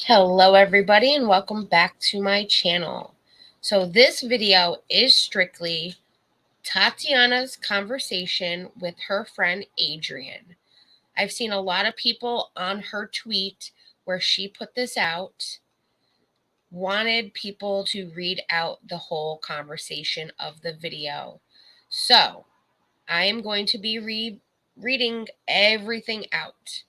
Hello everybody and welcome back to my channel. So this video is strictly Tatiana's conversation with her friend Adrian. I've seen a lot of people on her tweet where she put this out, wanted people to read out the whole conversation of the video. So I am going to be reading everything out.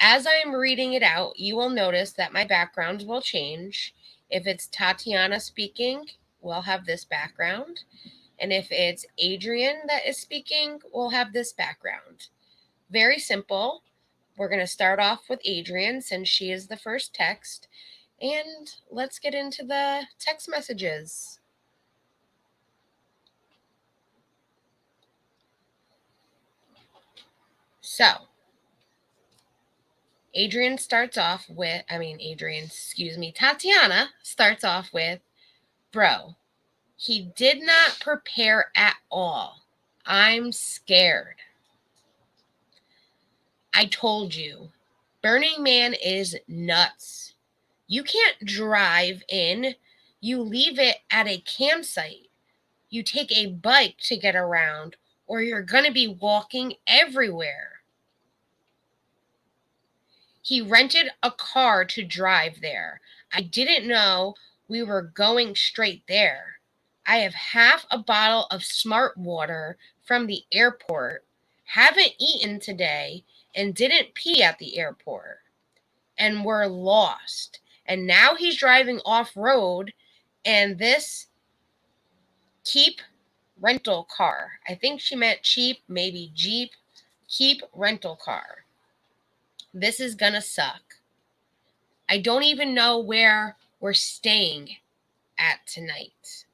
As I am reading it out, you will notice that my background will change. If it's Tatiana speaking, we'll have this background. And if it's Adrian that is speaking, we'll have this background. Very simple. We're going to start off with Adrian since she is the first text. And let's get into the text messages. So, Tatiana starts off with, bro, he did not prepare at all. I'm scared. I told you, Burning Man is nuts. You can't drive in. You leave it at a campsite. You take a bike to get around, or you're going to be walking everywhere. He rented a car to drive there. I didn't know we were going straight there. I have half a bottle of smart water from the airport, haven't eaten today, and didn't pee at the airport. And we're lost. And now he's driving off-road, and this keep rental car. I think she meant cheap, maybe Jeep. Keep rental car. This is gonna suck. I don't even know where we're staying at tonight.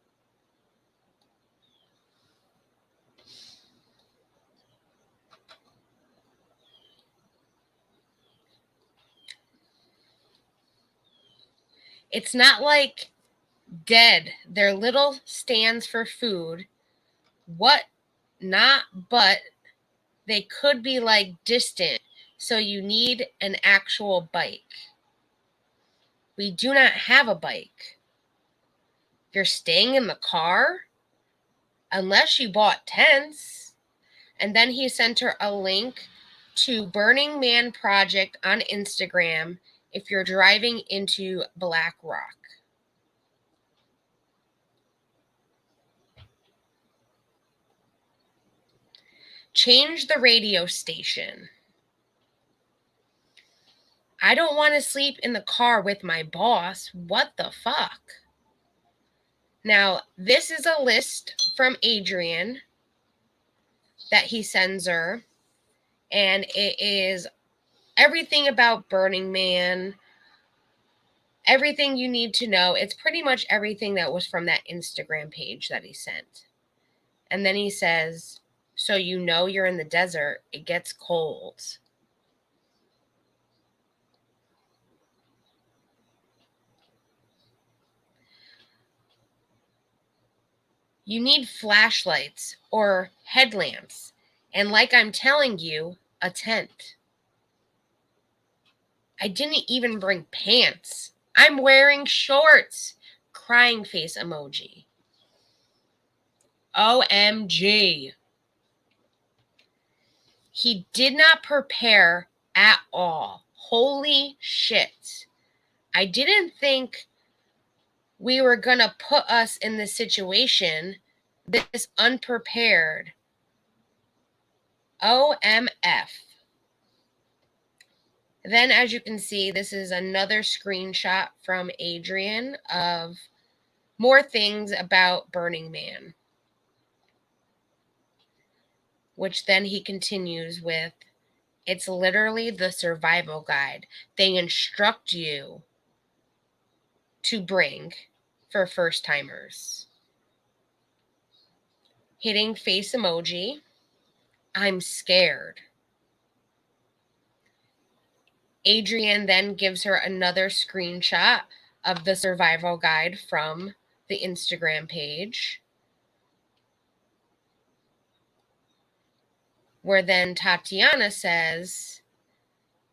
It's not like dead. They're little stands for food. What not, but they could be like distant, so you need an actual bike. We do not have a bike. You're staying in the car? Unless you bought tents. And then he sent her a link to Burning Man Project on Instagram if you're driving into Black Rock. Change the radio station. I don't want to sleep in the car with my boss. What the fuck? Now, this is a list from Adrian that he sends her, and it is everything about Burning Man, everything you need to know. It's pretty much everything that was from that Instagram page that he sent. And then he says, so you know you're in the desert, it gets cold. You need flashlights or headlamps, and like I'm telling you, a tent. I didn't even bring pants. I'm wearing shorts. Crying face emoji. OMG. He did not prepare at all. Holy shit. I didn't think we were going to put us in this situation, this unprepared. OMF. Then, as you can see, this is another screenshot from Adrian of more things about Burning Man, which then he continues with, it's literally the survival guide they instruct you to bring for first timers. Hitting face emoji. I'm scared. Adrian then gives her another screenshot of the survival guide from the Instagram page, where then Tatiana says,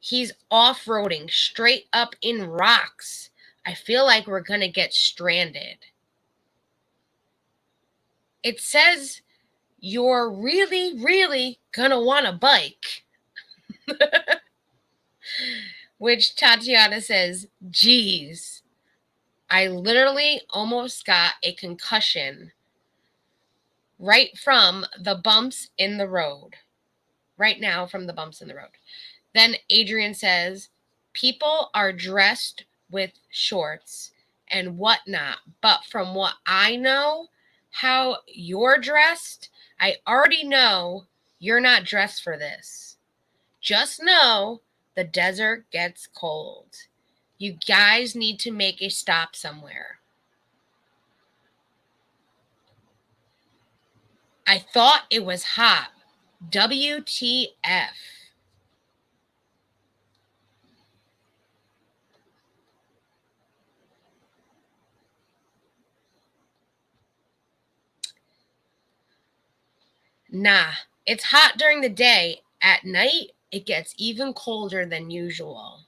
He's off-roading straight up in rocks. I feel like we're going to get stranded. It says you're really, really going to want a bike. Which Tatiana says, geez, I literally almost got a concussion right from the bumps in the road. Right now from the bumps in the road. Then Adrian says, people are dressed with shorts and whatnot, but from what I know, how you're dressed, I already know you're not dressed for this. Just know the desert gets cold. You guys need to make a stop somewhere. I thought it was hot. WTF. Nah, it's hot during the day. At night, it gets even colder than usual.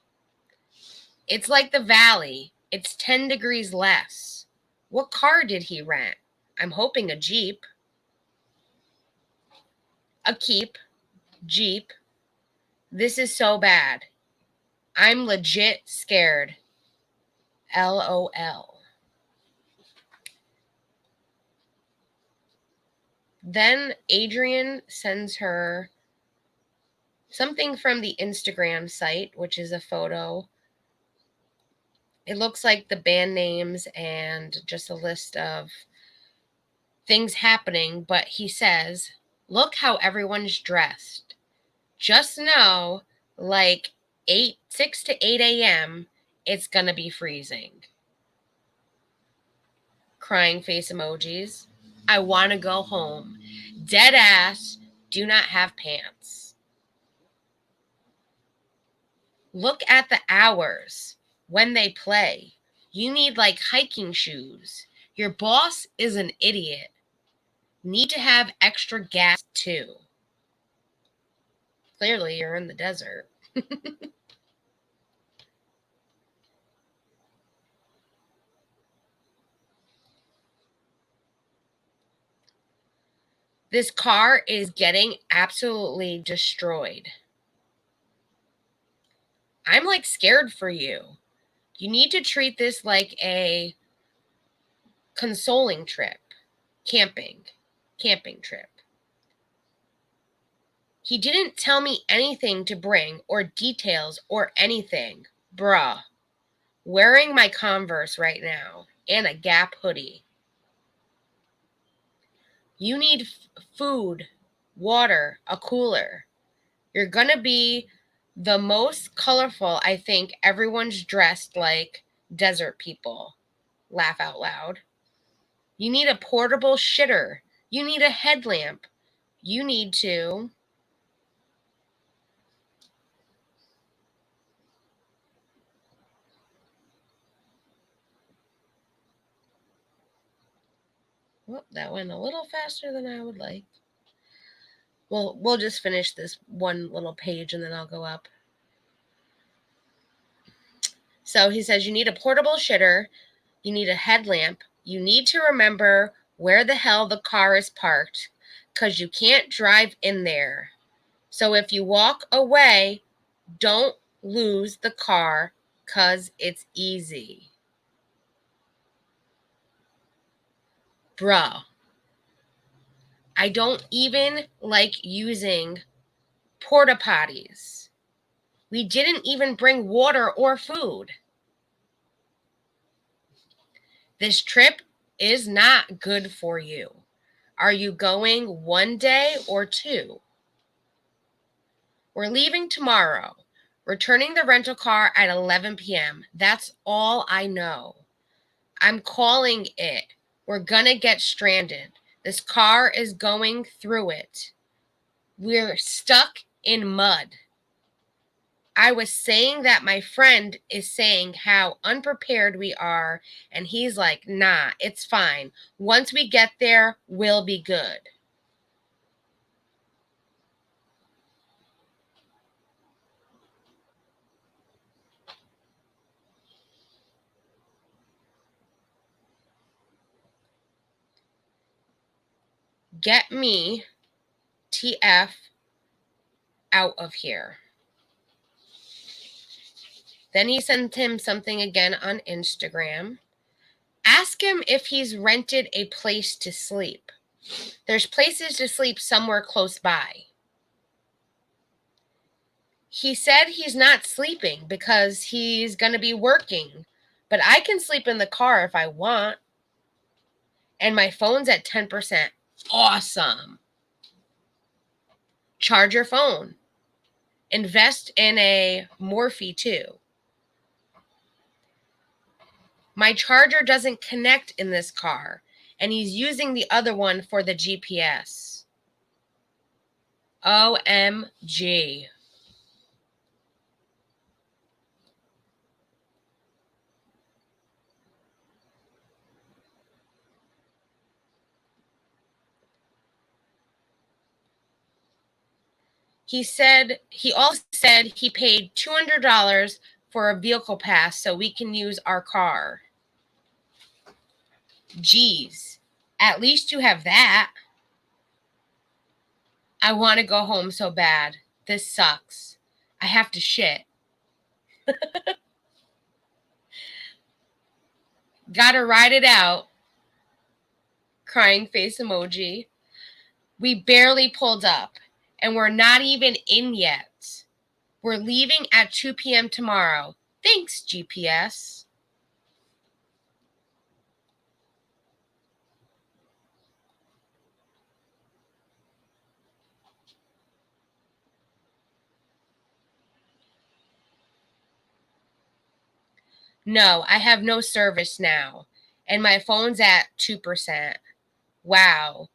It's like the valley. It's 10 degrees less. What car did he rent? I'm hoping a Jeep. A Keep. Jeep. This is so bad. I'm legit scared. LOL. Then Adrian sends her something from the Instagram site, which is a photo. It looks like the band names and just a list of things happening, but he says, look how everyone's dressed. Just know, like 6 to 8 a.m., it's gonna be freezing. Crying face emojis. I want to go home. Dead ass, do not have pants. Look at the hours when they play. You need like hiking shoes. Your boss is an idiot. Need to have extra gas too. Clearly, you're in the desert. This car is getting absolutely destroyed. I'm like scared for you. You need to treat this like a consoling trip. Camping trip. He didn't tell me anything to bring or details or anything. Bruh. Wearing my Converse right now and a Gap hoodie. You need food, water, a cooler. You're going to be the most colorful. I think everyone's dressed like desert people. Laugh out loud. You need a portable shitter. You need a headlamp. You need to... Well, that went a little faster than I would like. Well, we'll just finish this one little page and then I'll go up. So he says you need a portable shitter. You need a headlamp. You need to remember where the hell the car is parked because you can't drive in there. So if you walk away, don't lose the car because it's easy. Bruh. I don't even like using porta potties. We didn't even bring water or food. This trip is not good for you. Are you going one day or two? We're leaving tomorrow. Returning the rental car at 11 p.m. That's all I know. I'm calling it. We're gonna get stranded. This car is going through it. We're stuck in mud. I was saying that my friend is saying how unprepared we are, and he's like, nah, it's fine. Once we get there, we'll be good. Get me TF out of here. Then he sent him something again on Instagram. Ask him if he's rented a place to sleep. There's places to sleep somewhere close by. He said he's not sleeping because he's going to be working, but I can sleep in the car if I want. And my phone's at 10%. Awesome. Charge your phone. Invest in a Morphe too. My charger doesn't connect in this car, and he's using the other one for the GPS. OMG. He also said he paid $200 for a vehicle pass so we can use our car. Geez, at least you have that. I want to go home so bad. This sucks. I have to shit. Gotta ride it out. Crying face emoji. We barely pulled up, and we're not even in yet. We're leaving at 2 p.m. tomorrow. Thanks, GPS. No, I have no service now, and my phone's at 2%. Wow.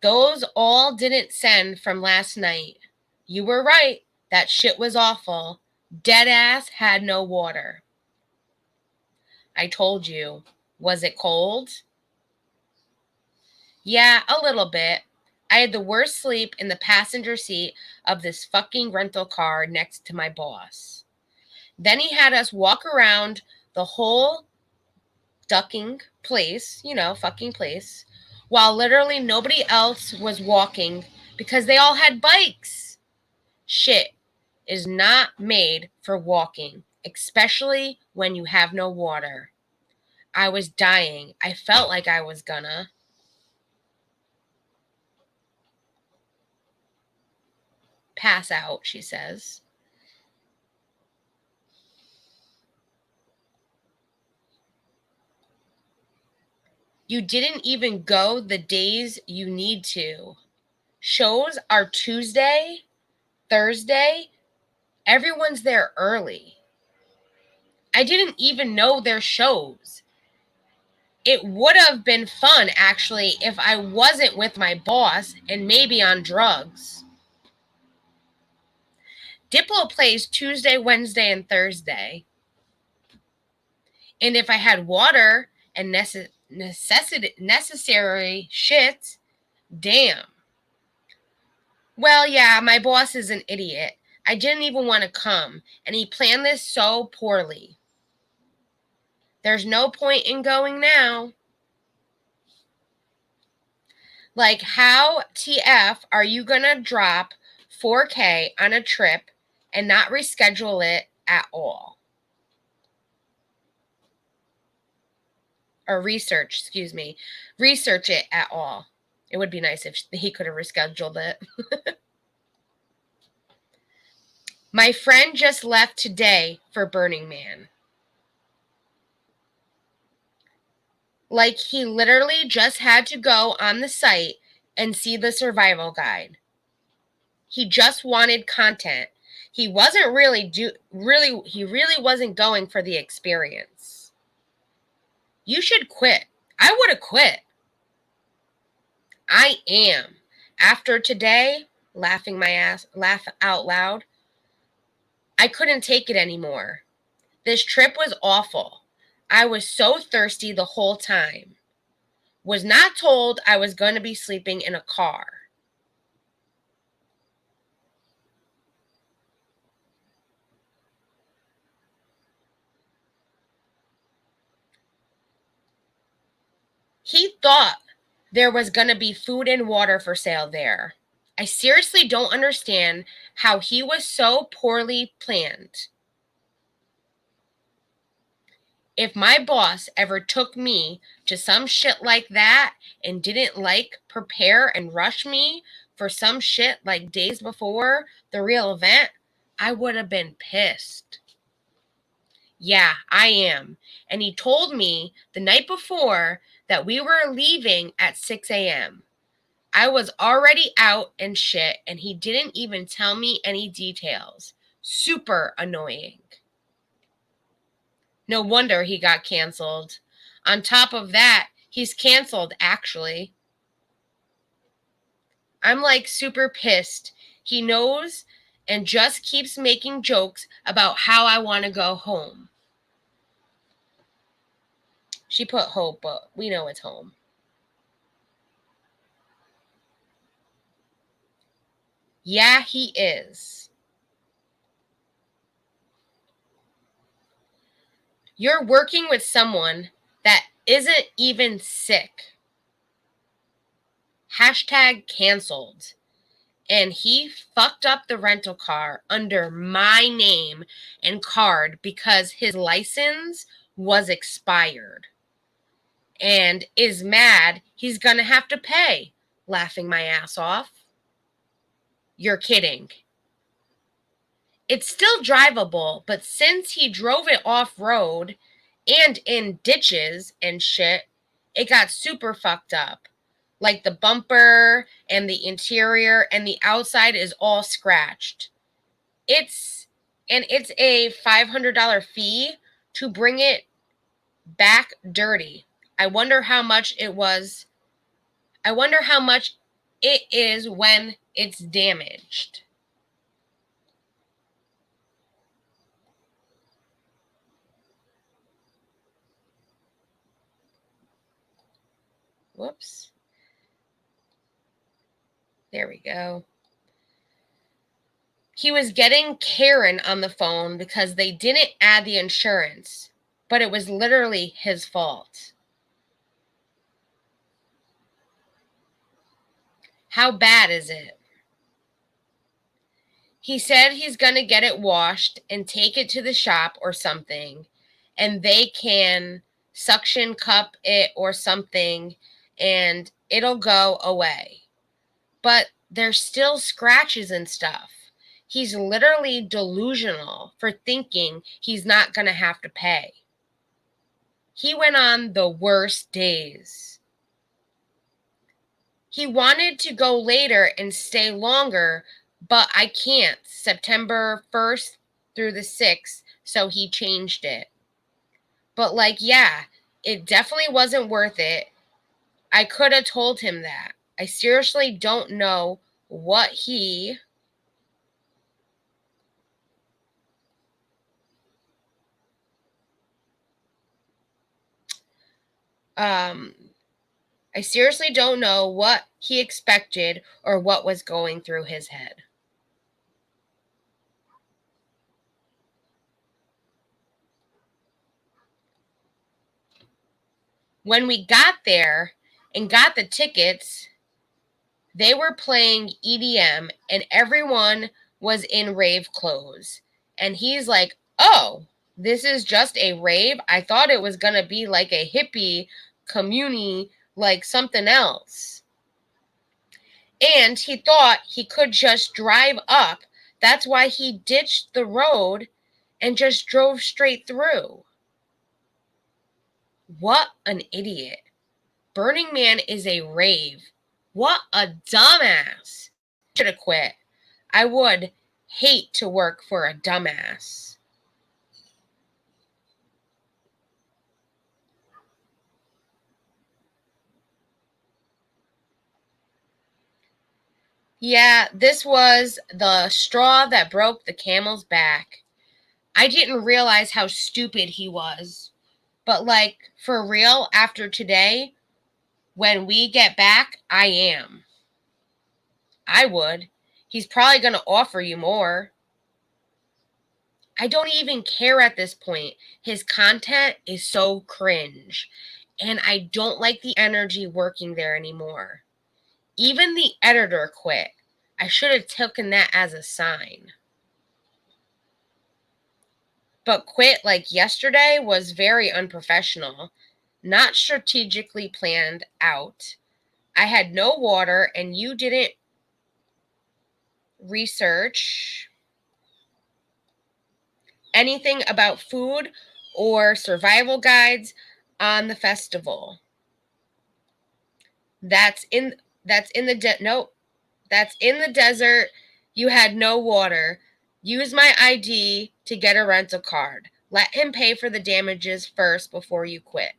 Those all didn't send from last night. You were right. That shit was awful. Deadass had no water. I told you. Was it cold? Yeah, a little bit. I had the worst sleep in the passenger seat of this fucking rental car next to my boss. Then he had us walk around the whole fucking place, while literally nobody else was walking because they all had bikes. Shit is not made for walking, especially when you have no water. I was dying. I felt like I was gonna. Pass out, she says. You didn't even go the days you need to. Shows are Tuesday, Thursday. Everyone's there early. I didn't even know their shows. It would have been fun, actually, if I wasn't with my boss and maybe on drugs. Diplo plays Tuesday, Wednesday, and Thursday. And if I had water and necessary shit, damn. Well, yeah, my boss is an idiot. I didn't even want to come, and he planned this so poorly. There's no point in going now. Like, how TF are you going to drop $4K on a trip and not reschedule it at all? Or research it at all. It would be nice if he could have rescheduled it. My friend just left today for Burning Man. Like, he literally just had to go on the site and see the survival guide. He just wanted content. He wasn't he really wasn't going for the experience. You should quit. I would have quit. I am. After today, laugh out loud, I couldn't take it anymore. This trip was awful. I was so thirsty the whole time. Was not told I was going to be sleeping in a car. He thought there was going to be food and water for sale there. I seriously don't understand how he was so poorly planned. If my boss ever took me to some shit like that and didn't prepare and rush me for some shit like days before the real event, I would have been pissed. Yeah, I am. And he told me the night before that we were leaving at 6 a.m. I was already out and shit, and he didn't even tell me any details. Super annoying. No wonder he got canceled. On top of that, he's canceled, actually. I'm super pissed. He knows and just keeps making jokes about how I want to go home. She put hope, but we know it's home. Yeah, he is. You're working with someone that isn't even sick. Hashtag canceled. And he fucked up the rental car under my name and card because his license was expired. And is mad he's gonna have to pay. Laughing my ass off. You're kidding. It's still drivable, but since he drove it off-road and in ditches and shit, it got super fucked up. Like the bumper and the interior and the outside is all scratched. It's a $500 fee to bring it back dirty. I wonder how much it was. I wonder how much it is when it's damaged. Whoops. There we go. He was getting Karen on the phone because they didn't add the insurance, but it was literally his fault. How bad is it? He said he's going to get it washed and take it to the shop or something, and they can suction cup it or something, and it'll go away. But there's still scratches and stuff. He's literally delusional for thinking he's not going to have to pay. He went on the worst days. He wanted to go later and stay longer, but I can't. September 1st through the 6th, so he changed it. But yeah, it definitely wasn't worth it. I could have told him that. I seriously don't know what he... I seriously don't know what he expected or what was going through his head. When we got there and got the tickets, they were playing EDM and everyone was in rave clothes. And he's like, oh, this is just a rave? I thought it was going to be like a hippie community, like something else. And he thought he could just drive up. That's why he ditched the road and just drove straight through. What an idiot. Burning Man is a rave. What a dumbass. Should have quit. I would hate to work for a dumbass. Yeah, this was the straw that broke the camel's back. I didn't realize how stupid he was. But for real, after today, when we get back, I am. I would. He's probably going to offer you more. I don't even care at this point. His content is so cringe. and I don't like the energy working there anymore. Even the editor quit. I should have taken that as a sign. But quit like yesterday was very unprofessional, not strategically planned out. I had no water and you didn't research anything about food or survival guides on the festival. That's in the desert. You had no water. Use my ID to get a rental card. Let him pay for the damages first before you quit.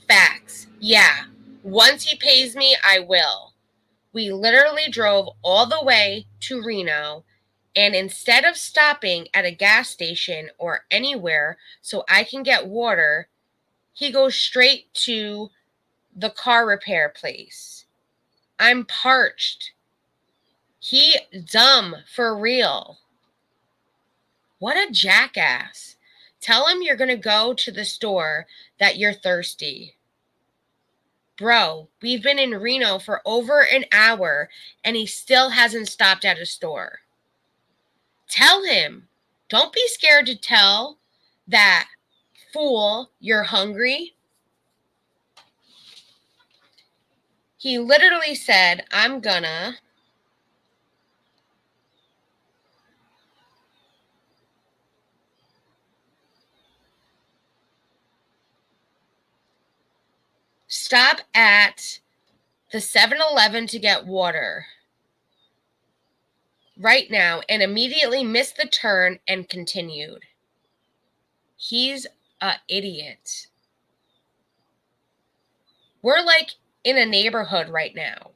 Facts. Yeah. Once he pays me, I will. We literally drove all the way to Reno, and instead of stopping at a gas station or anywhere so I can get water, he goes straight to the car repair place. I'm parched. He dumb for real. What a jackass. Tell him you're going to go to the store, that you're thirsty. Bro, we've been in Reno for over an hour and he still hasn't stopped at a store. Tell him. Don't be scared to tell that fool you're hungry. He literally said, I'm gonna stop at the 7-Eleven to get water right now, and immediately missed the turn and continued. He's an idiot. We're like in a neighborhood right now.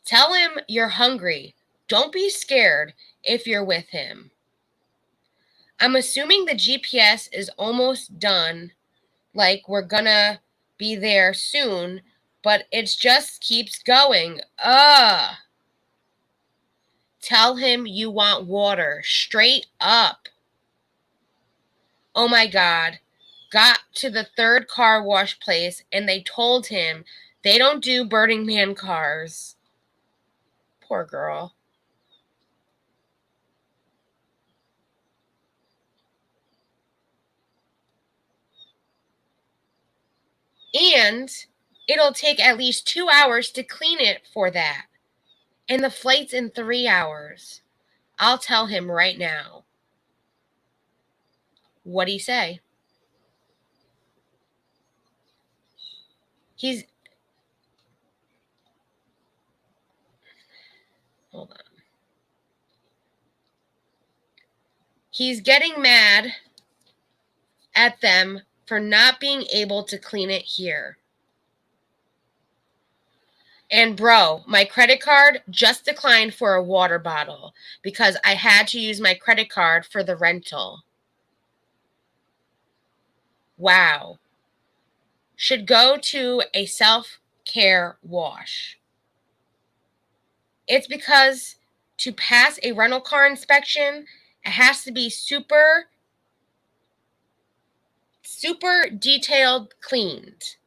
Tell him you're hungry. Don't be scared if you're with him. I'm assuming the GPS is almost done, like we're gonna be there soon, but it just keeps going. Tell him you want water, straight up. Oh my God. Got to the third car wash place and they told him they don't do Burning Man cars. Poor girl. And it'll take at least 2 hours to clean it for that. And the flight's in 3 hours. I'll tell him right now. What'd he say? Hold on. He's getting mad at them for not being able to clean it here. And bro, my credit card just declined for a water bottle because I had to use my credit card for the rental. Wow. Should go to a self-care wash. It's because to pass a rental car inspection, it has to be super detailed cleaned.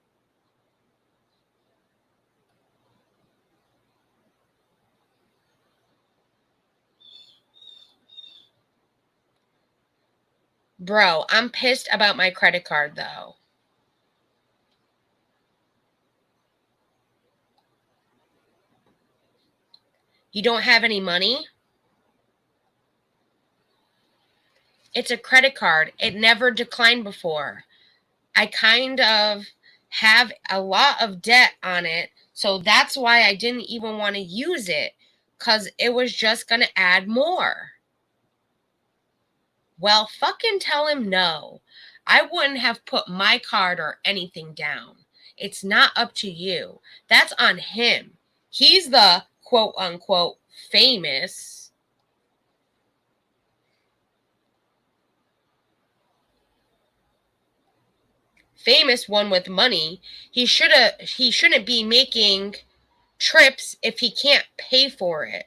Bro, I'm pissed about my credit card though. You don't have any money? It's a credit card. It never declined before. I kind of have a lot of debt on it, so that's why I didn't even want to use it, because it was just going to add more. Well, fucking tell him no. I wouldn't have put my card or anything down. It's not up to you. That's on him. He's the quote unquote famous one with money. He shouldn't be making trips if he can't pay for it.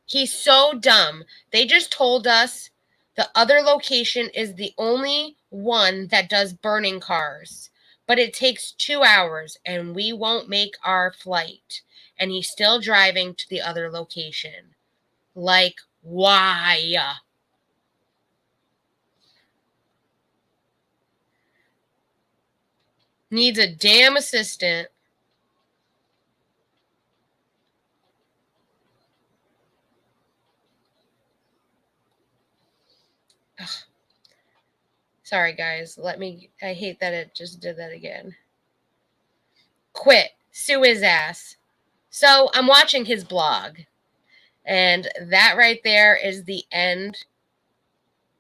He's so dumb. They just told us the other location is the only one that does burning cars, but it takes 2 hours and we won't make our flight. And he's still driving to the other location. Like, why? Needs a damn assistant. Ugh. Sorry, guys. I hate that it just did that again. Quit. Sue his ass. So I'm watching his blog. And that right there is the end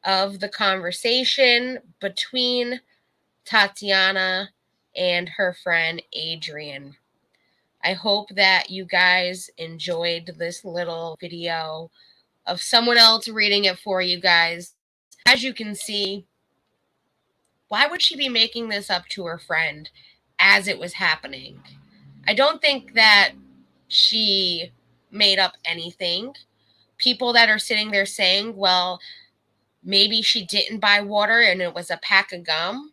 of the conversation between Tiana and her friend Adrian. I hope that you guys enjoyed this little video of someone else reading it for you guys. As you can see, why would she be making this up to her friend as it was happening? I don't think that she made up anything. People that are sitting there saying, well, maybe she didn't buy water and it was a pack of gum.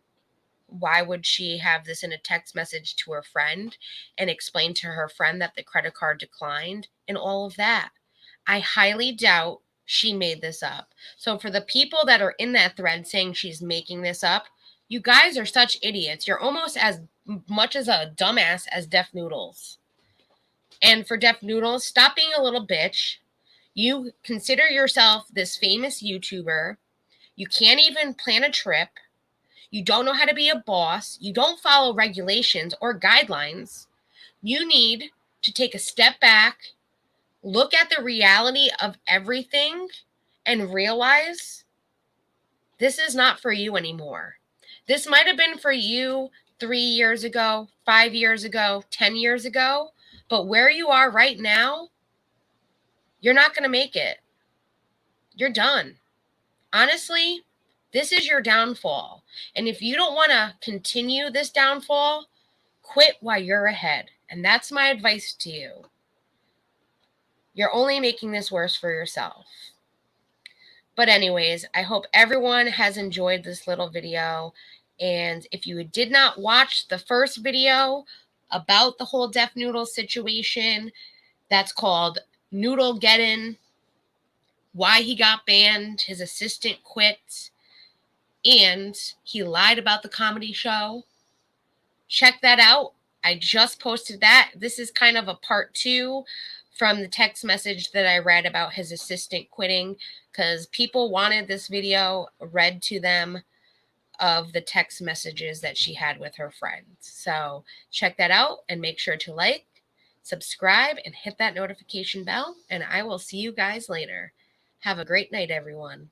Why would she have this in a text message to her friend and explain to her friend that the credit card declined and all of that? I highly doubt she made this up. So for the people that are in that thread saying she's making this up, you guys are such idiots. You're almost as much as a dumbass as Deaf Noodles. And for Deaf Noodles, stop being a little bitch. You consider yourself this famous YouTuber. You can't even plan a trip. You don't know how to be a boss. You don't follow regulations or guidelines. You need to take a step back, look at the reality of everything, and realize this is not for you anymore. This might have been for you 3 years ago, 5 years ago, 10 years ago, but where you are right now, you're not going to make it. You're done. Honestly, this is your downfall. And if you don't want to continue this downfall, quit while you're ahead. And that's my advice to you. You're only making this worse for yourself. But anyways, I hope everyone has enjoyed this little video. And if you did not watch the first video about the whole Deaf Noodle situation, that's called NOODLEGEDDON, why he got banned, his assistant quit, and he lied about the comedy show. Check that out. I just posted that. This is kind of a part 2 from the text message that I read about his assistant quitting, because people wanted this video read to them of the text messages that she had with her friends. So check that out and make sure to like, subscribe, and hit that notification bell. And I will see you guys later. Have a great night, everyone.